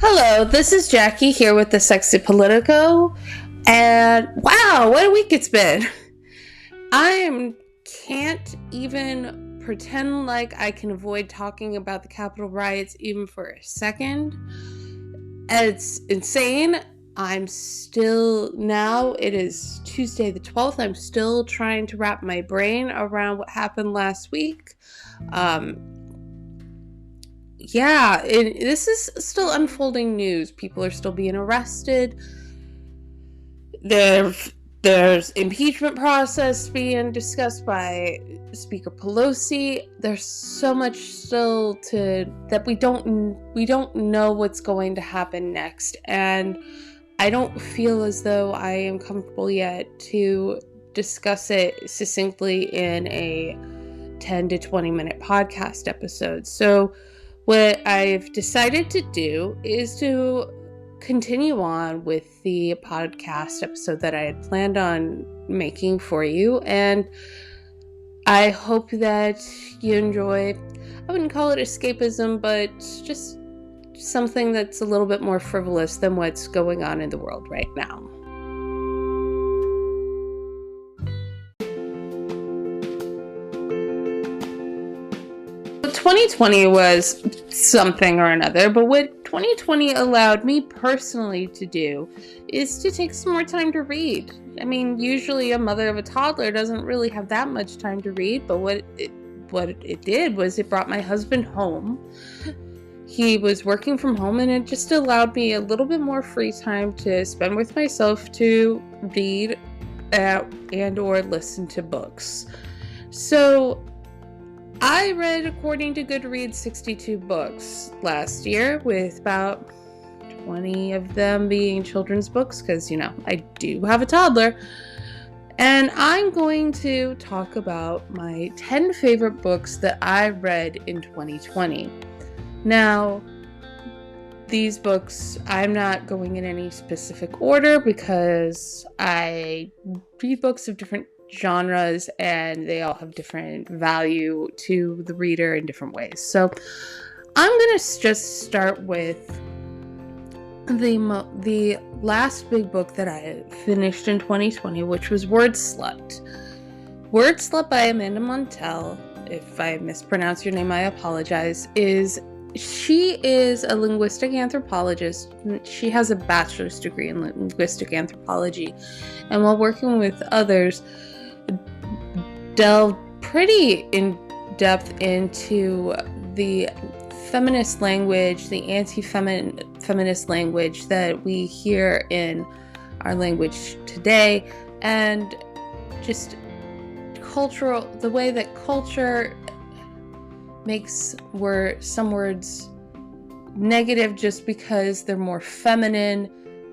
Hello, this is Jackie here with the Sexy Politico, and wow, what a week it's been. I can't even pretend like I can avoid talking about the Capitol riots even for a second. It's insane. It is Tuesday the 12th, I'm still trying to wrap my brain around what happened last week. This is still unfolding news. People are still being arrested. There's impeachment process being discussed by Speaker Pelosi. There's so much still that we don't know what's going to happen next, and I don't feel as though I am comfortable yet to discuss it succinctly in a 10 to 20 minute podcast episode. So what I've decided to do is to continue on with the podcast episode that I had planned on making for you, and I hope that you enjoy. I wouldn't call it escapism, but just something that's a little bit more frivolous than what's going on in the world right now. 2020 was something or another, but what 2020 allowed me personally to do is to take some more time to read. I mean, usually a mother of a toddler doesn't really have that much time to read, but what it did was it brought my husband home. He was working from home, and it just allowed me a little bit more free time to spend with myself to read and or listen to books. So I read, according to Goodreads, 62 books last year, with about 20 of them being children's books, because, I do have a toddler. And I'm going to talk about my 10 favorite books that I read in 2020. Now, these books, I'm not going in any specific order because I read books of different genres and they all have different value to the reader in different ways. So I'm going to just start with the last big book that I finished in 2020, which was Word Slut. Word Slut by Amanda Montell. If I mispronounce your name, I apologize. She is a linguistic anthropologist. She has a bachelor's degree in linguistic anthropology, and while working with others, delved pretty in depth into the feminist language, the anti-feminist language that we hear in our language today, and just the way that culture makes some words negative just because they're more feminine,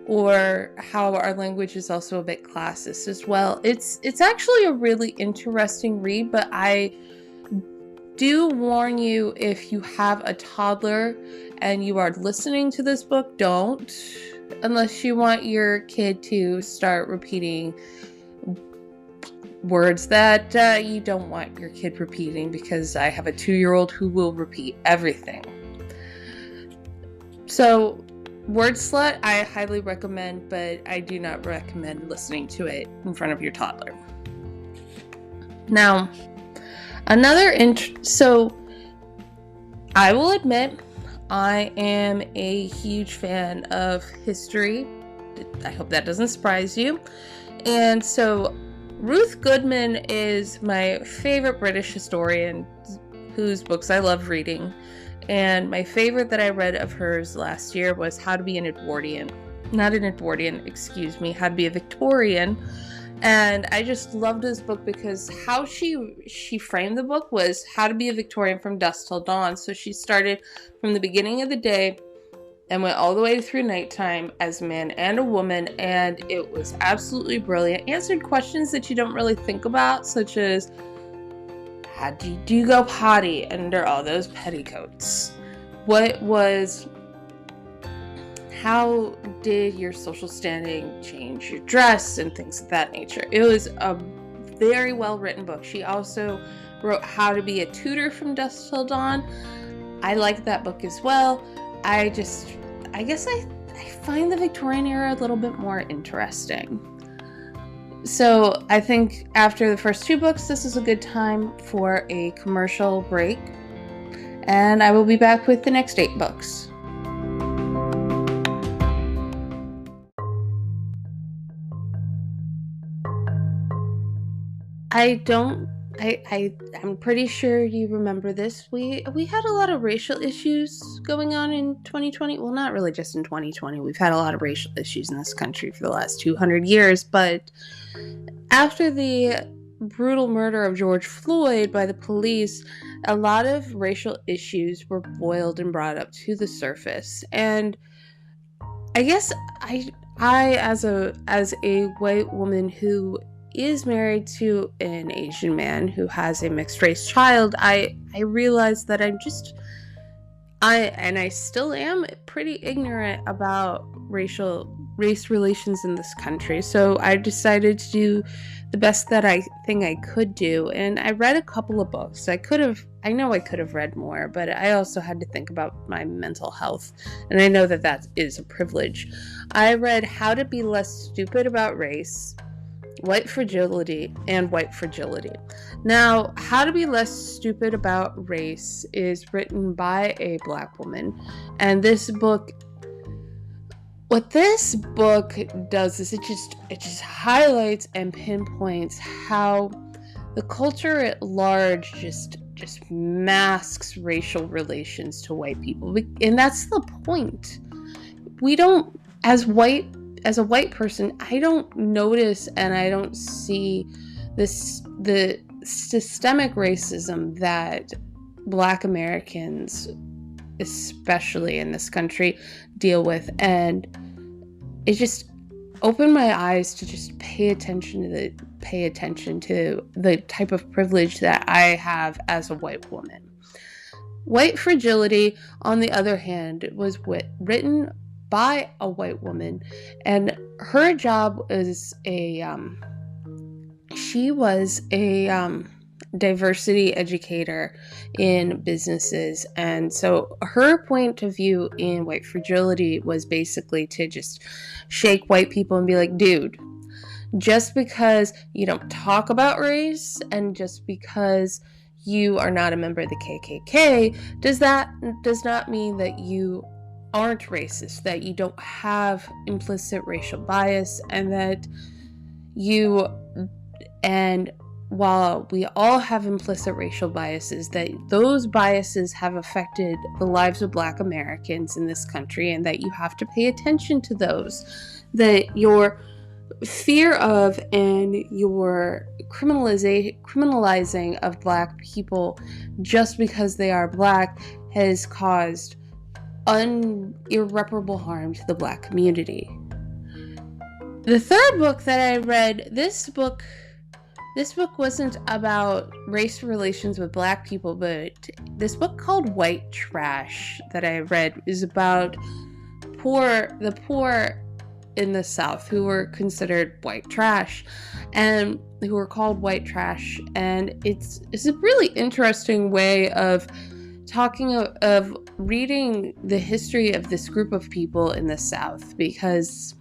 or how our language is also a bit classist as well. It's actually a really interesting read, but I do warn you, if you have a toddler and you are listening to this book, don't, unless you want your kid to start repeating words that you don't want your kid repeating, because I have a 2-year-old who will repeat everything. So Word Slut, I highly recommend, but I do not recommend listening to it in front of your toddler. Now, so I will admit, I am a huge fan of history. I hope that doesn't surprise you. And so Ruth Goodman is my favorite British historian whose books I love reading. And my favorite that I read of hers last year was How to Be a Victorian. And I just loved this book because how she framed the book was how to be a Victorian from dusk till dawn. So she started from the beginning of the day and went all the way through nighttime as a man and a woman, and it was absolutely brilliant. Answered questions that you don't really think about, such as, how do you go potty under all those petticoats? How did your social standing change your dress and things of that nature? It was a very well written book. She also wrote How to Be a Tutor from Dusk Till Dawn. I liked that book as well. I guess I find the Victorian era a little bit more interesting. So I think after the first 2 books, this is a good time for a commercial break. And I will be back with the next 8 books. I'm pretty sure you remember this. We had a lot of racial issues going on in 2020. Well, not really just in 2020. We've had a lot of racial issues in this country for the last 200 years. But after the brutal murder of George Floyd by the police, a lot of racial issues were boiled and brought up to the surface. And I guess I as a white woman who is married to an Asian man who has a mixed race child, I realized that I still am pretty ignorant about race relations in this country. So I decided to do the best that I think I could do. And I read a couple of books. I know I could have read more, but I also had to think about my mental health. And I know that is a privilege. I read How to Be Less Stupid About Race, White Fragility, and White Fragility. Now, How to Be Less Stupid About Race is written by a Black woman, and what this book does is it just highlights and pinpoints how the culture at large just masks racial relations to white people, and that's the point. We don't, as a white person, I don't notice and I don't see the systemic racism that Black Americans, especially in this country, deal with. And it just opened my eyes to just pay attention to the type of privilege that I have as a white woman. White Fragility, on the other hand, was written by a white woman, and her job was she was a diversity educator in businesses. And so her point of view in White Fragility was basically to just shake white people and be like, dude, just because you don't talk about race and just because you are not a member of the KKK does not mean that you aren't racist, that you don't have implicit racial bias, and that while we all have implicit racial biases, that those biases have affected the lives of Black Americans in this country, and that you have to pay attention to those, that your fear of and your criminalizing of Black people just because they are Black has caused irreparable harm to the Black community. The third book that I read, this book wasn't about race relations with Black people, but this book called White Trash that I read is about the poor in the South who were considered white trash and who were called white trash. And it's a really interesting way of reading the history of this group of people in the South, because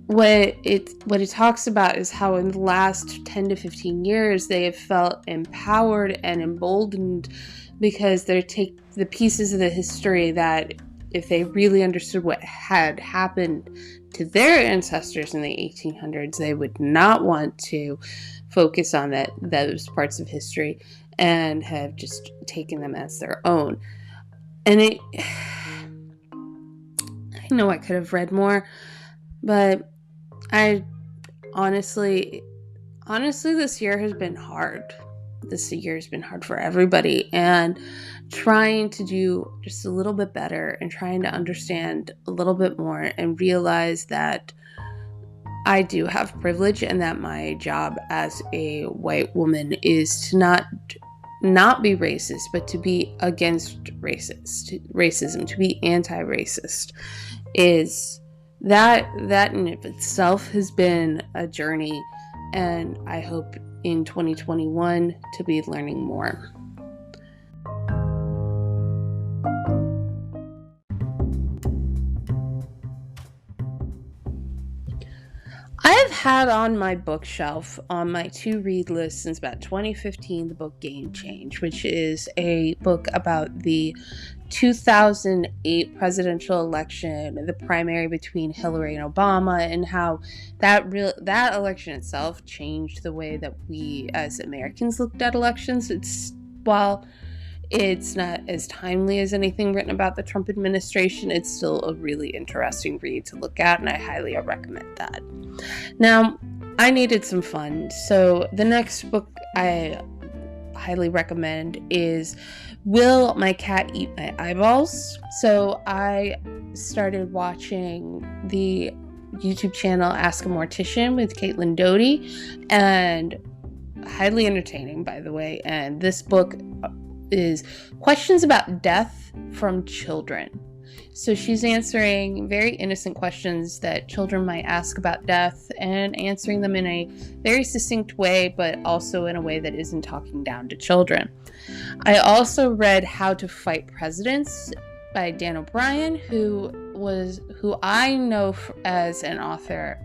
what it talks about is how in the last 10 to 15 years they have felt empowered and emboldened because they take the pieces of the history that, if they really understood what had happened to their ancestors in the 1800s, they would not want to focus on those parts of history and have just taken them as their own. And I know I could have read more, but I honestly, this year has been hard. This year has been hard for everybody, and trying to do just a little bit better and trying to understand a little bit more and realize that I do have privilege and that my job as a white woman is to not be racist, but to be against racism, to be anti-racist. Is that in of itself has been a journey, and I hope in 2021 to be learning more. I've had on my bookshelf on my to-read list since about 2015 the book Game Change, which is a book about the 2008 presidential election, the primary between Hillary and Obama, and how that election itself changed the way that we as Americans looked at elections. While it's not as timely as anything written about the Trump administration, it's still a really interesting read to look at, and I highly recommend that. Now, I needed some fun, so the next book I highly recommend is Will My Cat Eat My Eyeballs? So I started watching the YouTube channel Ask a Mortician with Caitlin Doughty, and highly entertaining, by the way, and this book is questions about death from children. So she's answering very innocent questions that children might ask about death and answering them in a very succinct way, but also in a way that isn't talking down to children. I also read How to Fight Presidents by Dan O'Brien, who I know as an author,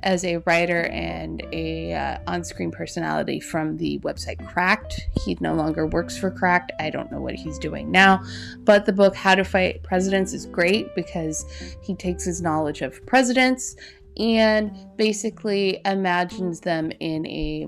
as a writer and a on-screen personality from the website Cracked. He no longer works for Cracked. I don't know what he's doing now, but the book How to Fight Presidents is great because he takes his knowledge of presidents and basically imagines them in a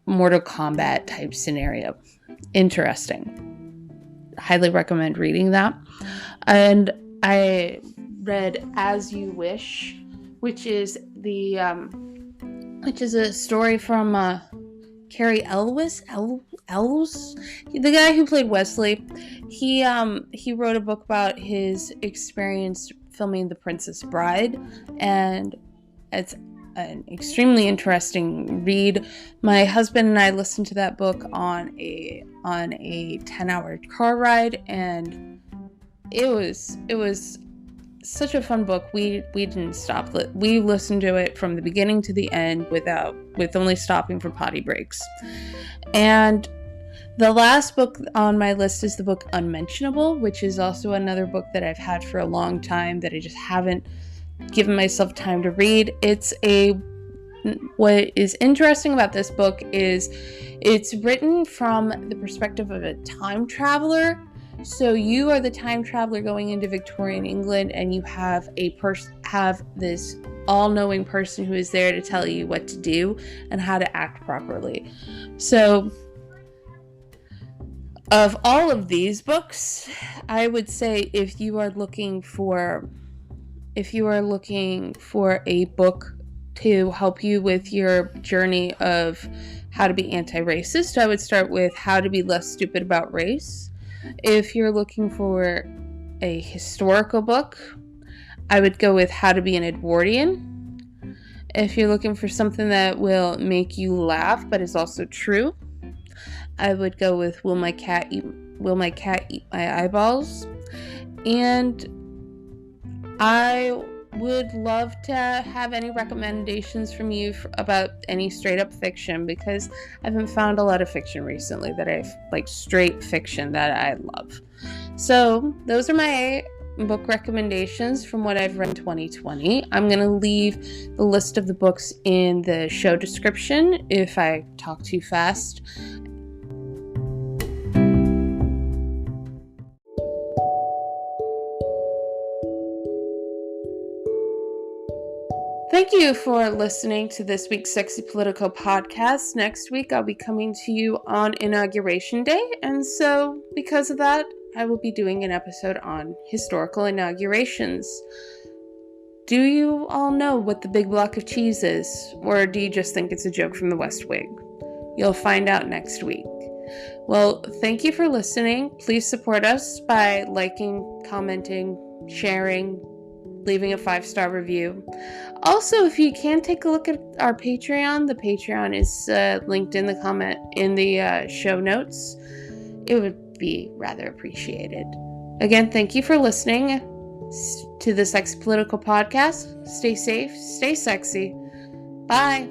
Mortal Kombat type scenario. Interesting. Highly recommend reading that. And I read As You Wish, which is a story from Cary Elwes, the guy who played Wesley. He wrote a book about his experience filming The Princess Bride, and it's an extremely interesting read. My husband and I listened to that book on a 10-hour car ride, and it was such a fun book. We didn't stop. We listened to it from the beginning to the end with only stopping for potty breaks. And the last book on my list is the book Unmentionable, which is also another book that I've had for a long time that I just haven't given myself time to read. What is interesting about this book is it's written from the perspective of a time traveler. So you are the time traveler going into Victorian England, and you have this all-knowing person who is there to tell you what to do and how to act properly. So of all of these books, I would say if you are looking for a book to help you with your journey of how to be anti-racist, I would start with How to Be Less Stupid About Race. If you're looking for a historical book, I would go with How to Be an Edwardian. If you're looking for something that will make you laugh but is also true, I would go with Will My Cat Eat My Eyeballs. And I would love to have any recommendations from you about any straight up fiction, because I haven't found a lot of fiction recently that I've straight fiction that I love. So those are my book recommendations from what I've read in 2020. I'm going to leave the list of the books in the show description if I talk too fast. Thank you for listening to this week's Sexy Politico podcast. Next week, I'll be coming to you on Inauguration Day, and so because of that, I will be doing an episode on historical inaugurations. Do you all know what the big block of cheese is, or do you just think it's a joke from the West Wing? You'll find out next week. Well, thank you for listening. Please support us by liking, commenting, sharing, leaving a 5-star review. Also, if you can take a look at our Patreon, the Patreon is linked in the show notes. It would be rather appreciated. Again, thank you for listening to the Sexy Political podcast. Stay safe, stay sexy. Bye.